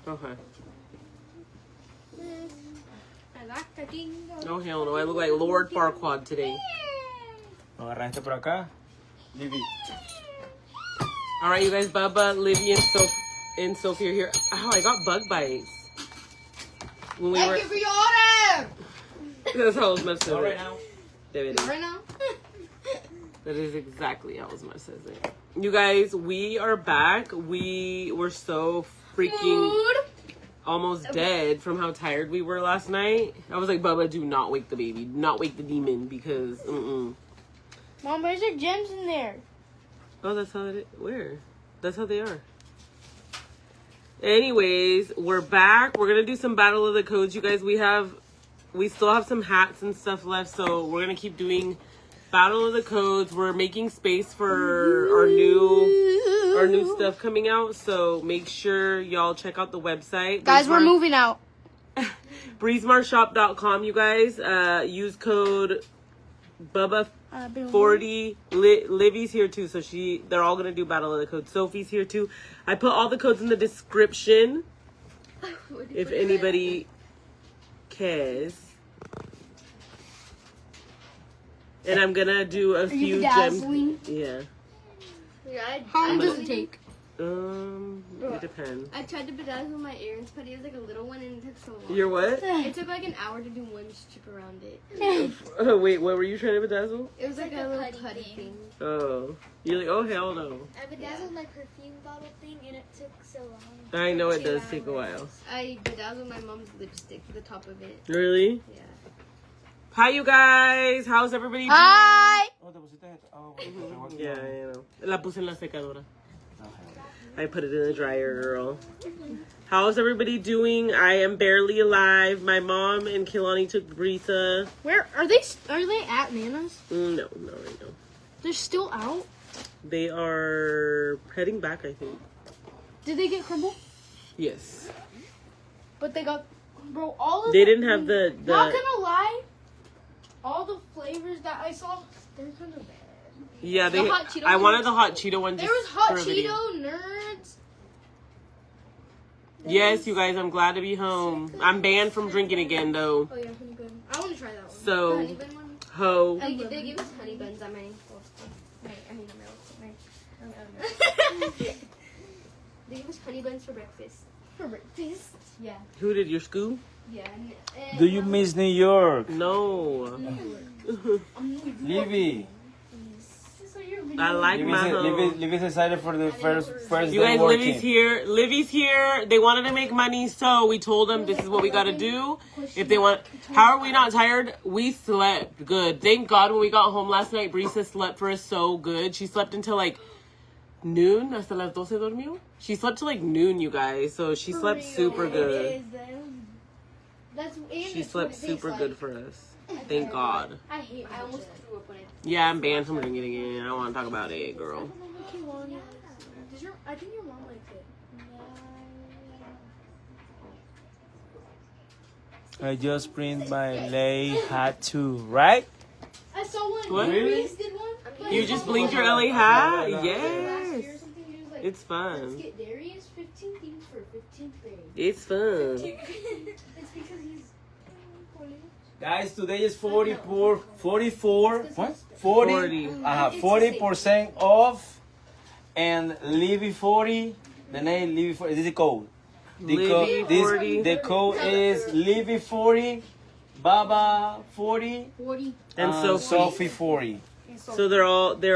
Okay. I like the jingle. Oh, hell no. I look like Lord Farquaad today. ¿Lo agarraste por acá? Libby. All right, you guys. Bubba, Libby, and Sophia are here. Oh, I got bug bites. When we Thank you for your order. That's how Osma says All right it. now. There it is. Right now. That is exactly how Osma says it. You guys, we are back. We were so freaking almost dead from how tired we were last night. I was like, Bubba, do not wake the baby. Do not wake the demon because, Mom, where's your gems in there? Oh, that's how it is. Where? That's how they are. Anyways, we're back. We're going to do some Battle of the Codes, you guys. We still have some hats and stuff left, so we're going to keep doing Battle of the Codes. We're making space for our new stuff coming out, so make sure y'all check out the website. Guys, we're moving out. BreezeMarshop.com, you guys. Use code Bubba40. Livy's here too, so they're all gonna do Battle of the Codes. Sophie's here too. I put all the codes in the description if anybody cares. And I'm gonna do a few gems. Yeah. How long does it take? It depends. I tried to bedazzle my earrings, but it was like a little one and it took so long. You're what? It took like an hour to do one strip around it. Oh, wait, what were you trying to bedazzle? It was like a little putty thing. Oh. You're like, oh, hell no. I bedazzled my perfume bottle thing and it took so long. I know it does take a while. I bedazzled my mom's lipstick, the top of it. Really? Yeah. Hi, you guys. How's everybody doing? Hi. Oh, te pusiste esto. Oh, Yeah, you know. La puse en la secadora. I put it in the dryer, girl. How's everybody doing? I am barely alive. My mom and Kehlani took Brisa. Where are they? Are they at Nana's? No, right now. They're still out. They are heading back, I think. Did they get crumble? Yes. But they got, bro. All of They didn't have the. Not gonna lie, all the flavors that I saw, they're kind of bad. Yeah, The hot Cheeto I wanted ones? the hot Cheeto one. There Just was hot for a video. Cheeto, Nerds. Yes, you guys, I'm glad to be home. I'm banned from drinking again, though. Oh yeah, honey bun. I want to try that one. The So, honey bun one? ho. They gave us honey buns at my They gave us honey buns for breakfast. For breakfast. Yeah. Who did your school? Yeah. Do you miss New York? No. Libby. I like my home. Libby's excited for the first You day guys, working. Livy's here. They wanted to make money, so we told them this is what we got to do. If they want, how are we not tired? We slept good. Thank God when we got home last night, Brisa slept for us so good. She slept until like noon. Hasta las 12 dormió. She slept till like noon, you guys. So she slept super good. She slept super good for us. Thank God. I almost threw up on it. Yeah, I'm banned from drinking again. I don't want to talk about it, girl. I think your mom likes it. I just print my lay hat too, right? I saw one. What? Reese did one. You just blinked your LA hat? Last Yes. year or something, he was like, It's let's fun. get Darius 15 things for 15th grade. It's fun. It's because he's... Guys, today is 44, what? 40. 40% off. And Libby 40, the name Libby 40, this is the code. Libby 40. The code is Libby 40, Baba 40, 40. And Sophie 40. So they're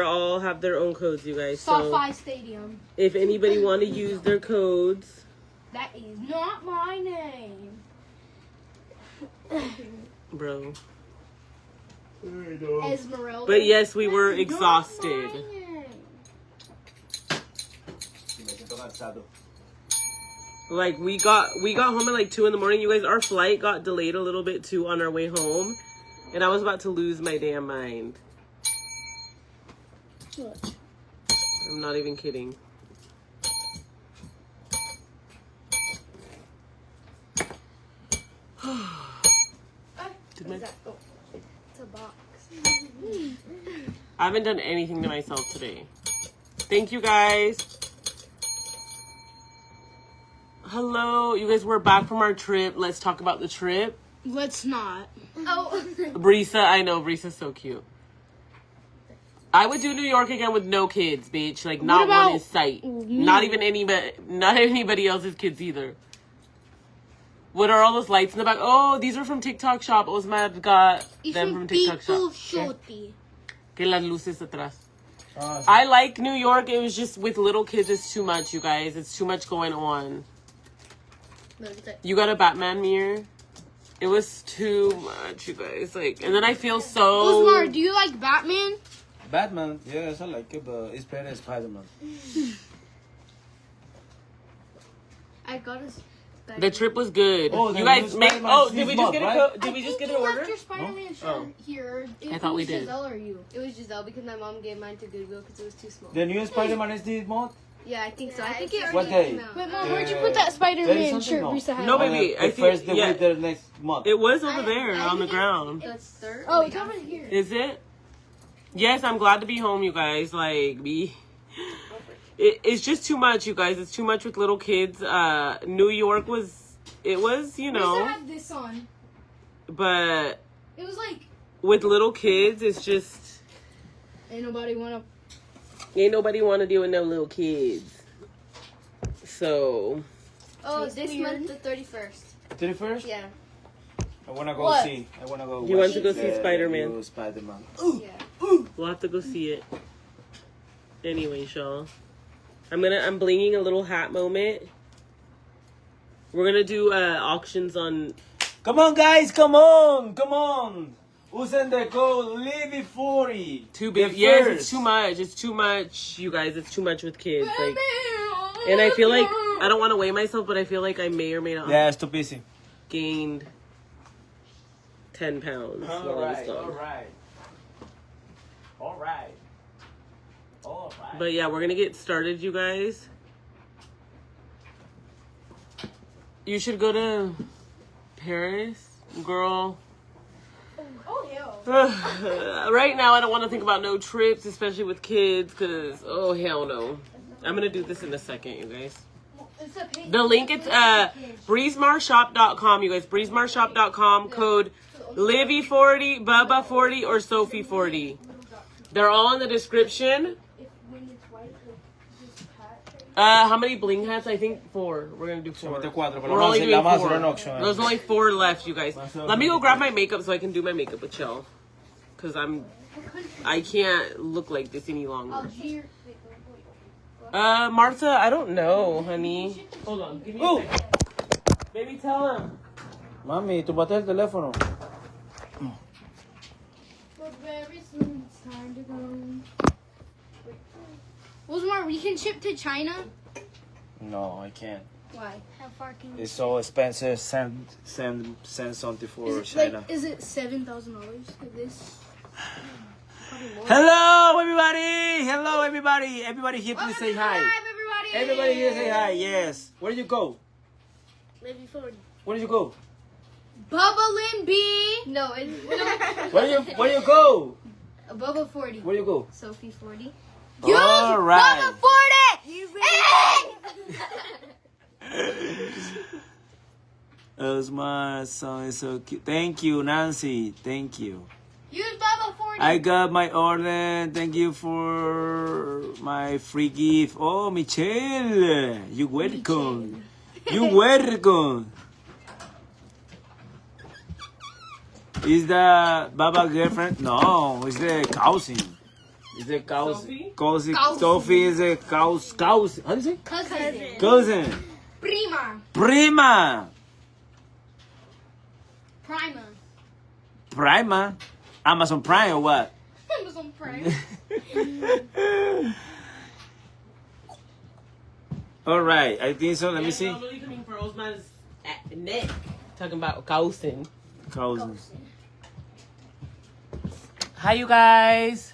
all have their own codes, you guys. So SoFi Stadium. if anybody want to use their codes, That is not my name. bro. Esmeralda. But yes, we were That's not exhausted. my name. Like we got home at like 2 a.m. You guys, our flight got delayed a little bit too on our way home, and I was about to lose my damn mind. What? I'm not even kidding. What is that? Oh, it's a box. I haven't done anything to myself today. Thank you guys. Hello, you guys. We're back from our trip. Let's talk about the trip. Let's not. Oh. Brisa, I know Brisa's so cute. I would do New York again with no kids, bitch. Like not about one in sight. Not even anybody else's kids either. What are all those lights in the back? Oh, these are from TikTok Shop. Osmad got them from TikTok Shop. Que las luces atrás. I like New York. It was just with little kids. It's too much, you guys. It's too much going on. You got a Batman mirror? It was too much, you guys. Like, and then I feel so. Osmar, do you like Batman? Batman, yes, I like it, but it's better than Spider-Man. I got us. The trip was good. Oh, you guys new make. Spider-Man Oh, this did we just month, get right? a? Did we just get an You order? left your Spider-Man shirt here. I thought we did. Giselle or you? It was Giselle because my mom gave mine to Goodwill because it was too small. The new Spider-Man is this month? Yeah, I think so. Yeah, I think it's it What already day? came out. Wait, Mom, where'd you put that Spider-Man shirt No. Risa had? No, baby. The I first think the yeah. week the next month. It was over there on the ground. The third. Oh, Wait, it's over here. Is it? Yes, I'm glad to be home, you guys. Like, it's just too much, you guys. It's too much with little kids. New York was, you Risa know, had this on. but It was like, with little kids, it's just, ain't nobody want to deal with no little kids. So, Oh, It's this weird. month, the 31st. 31st? Yeah. I wanna go What? see. I wanna go. You watch want to go see the Spider-Man? new Spider-Man. Yeah. we'll have to go see it. Anyway, y'all. I'm blinging a little hat moment. We're gonna do auctions on. Come on, guys! Come on! Usen the code Libby40. Too big. Yes, it's too much. It's too much, you guys. It's too much with kids. Like, and I feel like I don't want to weigh myself, but I feel like I may or may not Yeah, it's too busy. gained 10 pounds while I was gone. All right. But yeah, we're gonna get started, you guys. You should go to Paris, girl. Oh, hell. Right now, I don't want to think about no trips, especially with kids, because, oh, hell no. I'm going to do this in a second, you guys. The link, it's breezemarsshop.com, you guys. breezemarsshop.com, code Livy40, Bubba40, or Sophie40. They're all in the description. How many bling hats? I think 4. We're going to do 4. We're only doing 4. There's only 4 left, you guys. Let me go grab my makeup so I can do my makeup with y'all. Because I can't look like this any longer. Martha, I don't know, honey. Hold on. Give me a second. Baby, tell him. Mami, tu bate el teléfono. But very soon it's time to go. Osmar, we can ship to China? No, I can't. Why? How far can you It's so expensive. Send something for Is it China. like, is it $7,000 like this? Hello, everybody! Hello, everybody! Everybody here, please say hi. everybody! Everybody here, say hi. Yes. Where did you go? Libby40? Where did you go? Bubba Libby! No, it's Where you go? Bubba 40. Where you go? Sophie 40. All right. Osmar, song is so cute. Thank you, Nancy. Thank you. Use Bubba 40! I got my order. Thank you for my free gift. Oh, Michelle, you welcome. You welcome. Is the Baba girlfriend? No, it's the cousin. It's the cousin. Sophie? Sophie is a cousin. How do you say? Cousin. Cousin. Prima. Prima. Prima. Prima. Amazon Prime or what? Amazon Prime. All right, I think so. Let me see. I'm really coming for Osman's neck. Talking about cousin. Cousin. Hi, you guys.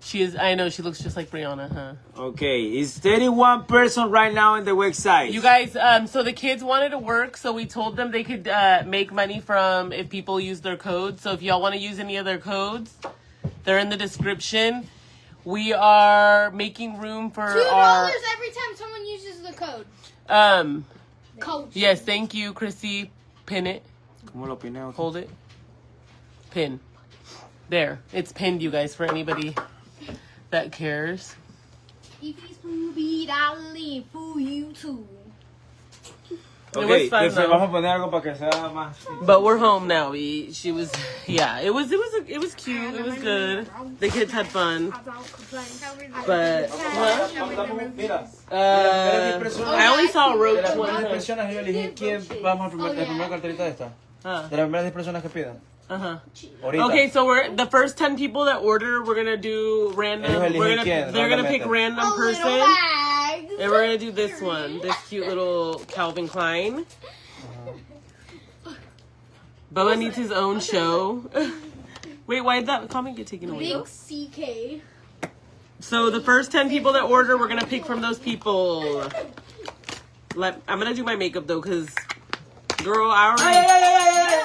She is. I know she looks just like Brianna, huh? Okay, it's 31 person right now in the website. You guys. So the kids wanted to work, so we told them they could make money from if people use their codes. So if y'all want to use any of their codes, they're in the description. We are making room for $2 our. every time someone uses the code. Coach. Yes, thank you, Chrissy. Pin it. ¿Cómo lo pineo? Hold it. Pin. There. It's pinned, you guys, for anybody that cares. If it's food, I'll live for you too. It was fun, though. Vamos a poner algo para que sea más. But we're home now. She was, yeah. It was cute. It was good. The kids had fun. But Mira. I only saw De Roach las one primeras time. personas yo elegí quién vamos a la primera carterita de esta. De las primeras 10 personas que pidan. Ahorita. Okay, so we're the first 10 people that order. We're gonna do random. They're gonna pick random person, and we're gonna do this one. This cute little Calvin Klein. Bubba needs his own show. Wait, why did that comment get taken away? Big CK. So the first 10 people that order, we're gonna pick from those people. I'm gonna do my makeup though, cause girl, I already.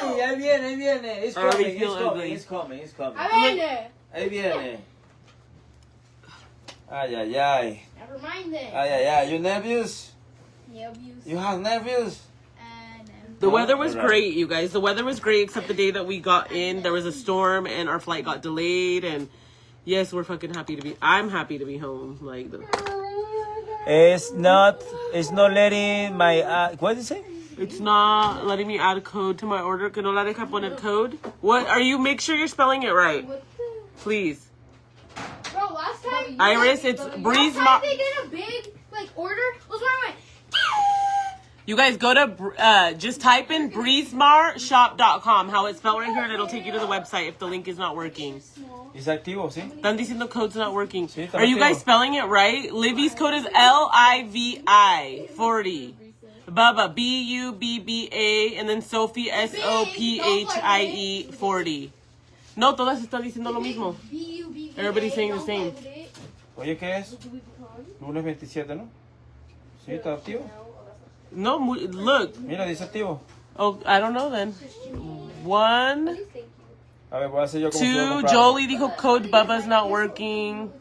Ahí viene. It's already coming, feel it's coming, ugly. it's coming, it's coming. I Ahí viene. Ay. Never mind then. Ay. You nervous? Yeah, abuse. You have nervous? The weather was great, you guys. The weather was great, except the day that we got in, there was a storm and our flight got delayed. And yes, we're fucking happy to be. I'm happy to be home. Like, It's not letting my. What did it say? it's not letting me add a code to my order. Que no la deja poner code. What are you? Make sure you're spelling it right, please. Bro, last time. Iris, it's Breeze. Last time they did a big order was when I went. You guys go to just type in breezemarshop.com, how it's spelled right here, and it'll take you to the website if the link is not working. ¿Es activo, sí? Están diciendo code's not working. Sí, está Are you guys activo. spelling it right? Livy's code is LIVI 40. Bubba BUBBA, and then Sophie SOPHIE 40. No, todas están diciendo lo mismo. Everybody's saying the same. Oye, ¿qué es? Lunes 27, ¿no? Sí, está activo. No, look. Mira, dice activo. Oh, I don't know then. 1, A ver, voy a hacer yo como 2. Jolie dijo code Bubba's not working.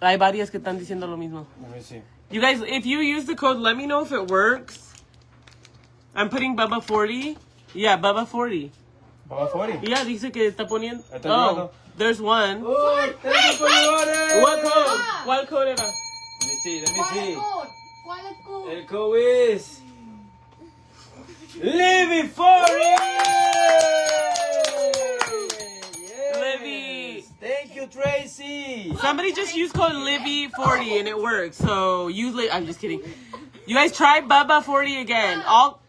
Hay varias que están diciendo lo mismo. Let me see. You guys, if you use the code, let me know if it works. I'm putting Bubba 40. Yeah, Bubba 40. Bubba 40. Yeah, dice que está poniendo. Está Oh, llevando. there's one. Oh, thank you for your order. What code? ¿Cuál code era? Let me see. ¿Cuál es code? El code is Libby 40. Yes. Libby. Thank you, Tracy. Somebody just use code Libby40 and it works. So use I'm just kidding. You guys try Bubba 40 again. All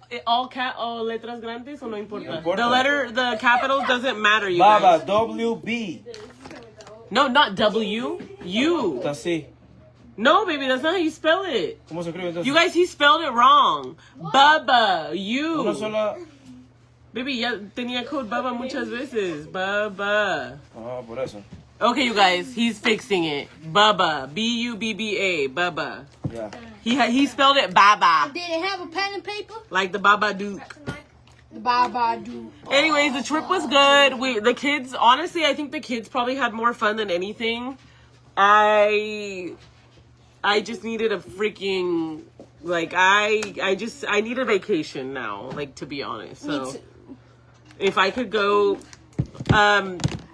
letras grandes o no importa? No importa. The capitals doesn't matter, you Baba, guys. WB. No, not W. U. Está así. No, baby, that's not how you spell it. ¿Cómo se escribe entonces? You guys, he spelled it wrong. Bubba, you. Una sola. Baby, ya tenía code Bubba muchas veces. Bubba. Ah, por eso. Okay, you guys, he's fixing it. Bubba, BUBBA, Bubba. Ya. He spelled it Baba, Did it have a pen and paper? like the Baba Duke. The Baba do. Anyways, the trip was good. The kids, honestly, I think the kids probably had more fun than anything. I just needed a freaking, like, I need a vacation now, like, to be honest. So, if I could go,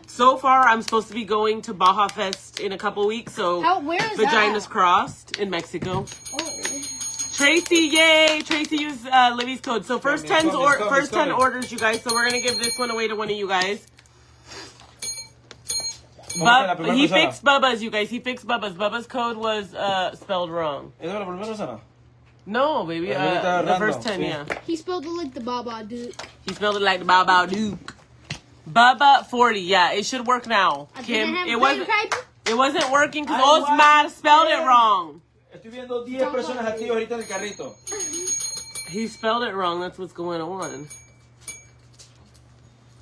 so far I'm supposed to be going to Baja Fest in a couple weeks, so Where is Vaginas that? Crossed in Mexico. Oh. Tracy, yay! Tracy used Livy's code. So first 10 coming. orders, you guys. So we're gonna give this one away to one of you guys. ¿Cómo que la primera He persona? fixed Bubba's, you guys. He fixed Bubba's. Bubba's code was spelled wrong. ¿Esa es la primera persona? No, baby. Ahorita The random, first 10, sí. yeah. He spelled it like the Baba dude. He spelled it like the Baba Duke. Bubba 40, yeah. It should work now. Kim, it wasn't working because Osmar spelled it wrong. Estoy viendo 10 personas activas ahorita en el carrito. He spelled it wrong. That's what's going on.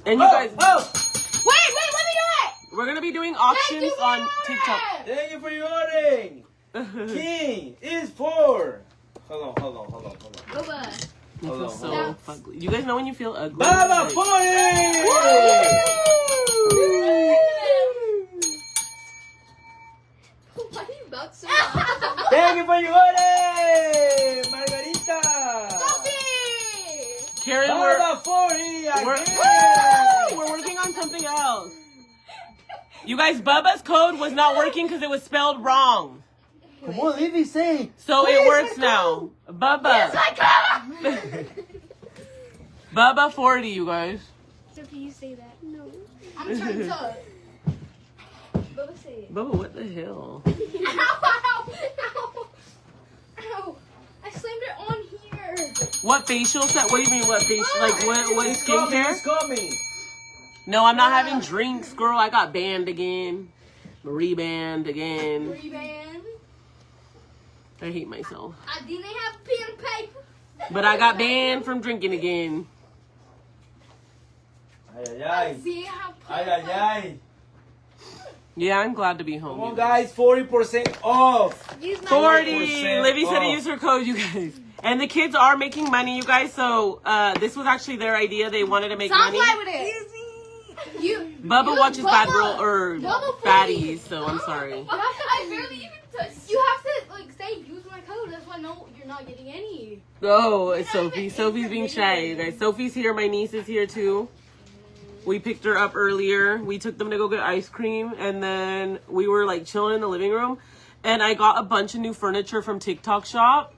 And you guys, Wait, let me do it! we're gonna be doing auctions on TikTok. Thank you for your ordering. King is 4. Hold on. Bubba. You feel Hold so on. ugly. You guys know when you feel ugly? Baba Like- 40. Why are you about so much? for your order! Margarita! Karen, Bubba 40 we're again! working on something else. You guys, Bubba's code was not working because it was spelled wrong. Come on, Libby, say. So it works now. Bubba. Bubba 40, you guys. Sophie, you say that. No. I'm turned up. Bubba, say it. Bubba, what the hell? Ow, ow, ow. Ow. I slammed it on here. What facial set? What do you mean, what facial? Like, what skincare? It's coming. No, I'm not having drinks, girl. I got banned again. Marie banned again. Reband. I hate myself. I didn't have pen and paper. But I got banned from drinking again. Ay, ay, ay. See how Ay, ay, ay. Yeah, I'm glad to be home. Come on, you guys, 40% off. Use my 40! 40% Libby said to off. use her code, you guys. And the kids are making money, you guys. So this was actually their idea. They wanted to make Stop money. playing with it. You. Bubba watches Bad Girl or Bubba Fatties, so I'm sorry. I barely even touched. You have to like say use my code. That's why you're not getting any. Oh, it's Sophie. Sophie's being shy, you guys. Sophie's here. My niece is here too. We picked her up earlier. We took them to go get ice cream, and then we were like chilling in the living room. And I got a bunch of new furniture from TikTok Shop,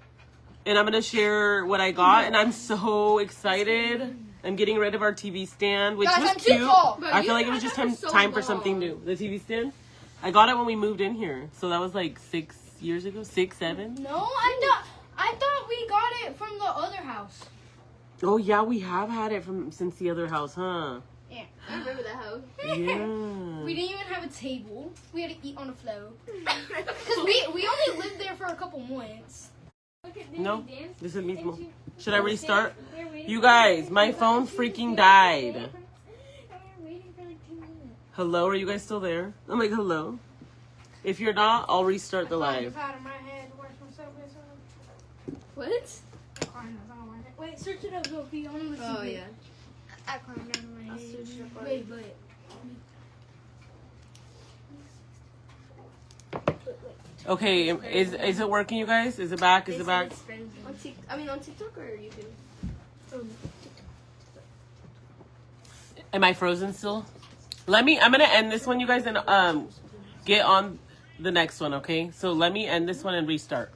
and I'm gonna share what I got. And I'm so excited. I'm getting rid of our TV stand, which Guys, was I'm too cute. tall. I feel like it was just time for something new. The TV stand. I got it when we moved in here, so that was like 6 years ago, 6, 7. No, I thought we got it from the other house. Oh yeah, we have had it since the other house, huh? Yeah. I remember that house. Yeah. We didn't even have a table. We had to eat on the floor. Cause we only lived there for a couple months. No, this is mismo. Should I restart? You guys, my phone freaking died. Hello, are you guys still there? I'm like, hello. If you're not, I'll restart the live. What? Wait, search it up, Sophie. I want to see Oh, it. yeah. I climbed down my I'll head. search it up. Wait, but. Okay, is it working, you guys? Is it back? Is it back? On TikTok or YouTube? Am I frozen still? I'm gonna end this one, you guys, and get on the next one, okay? So let me end this one and restart.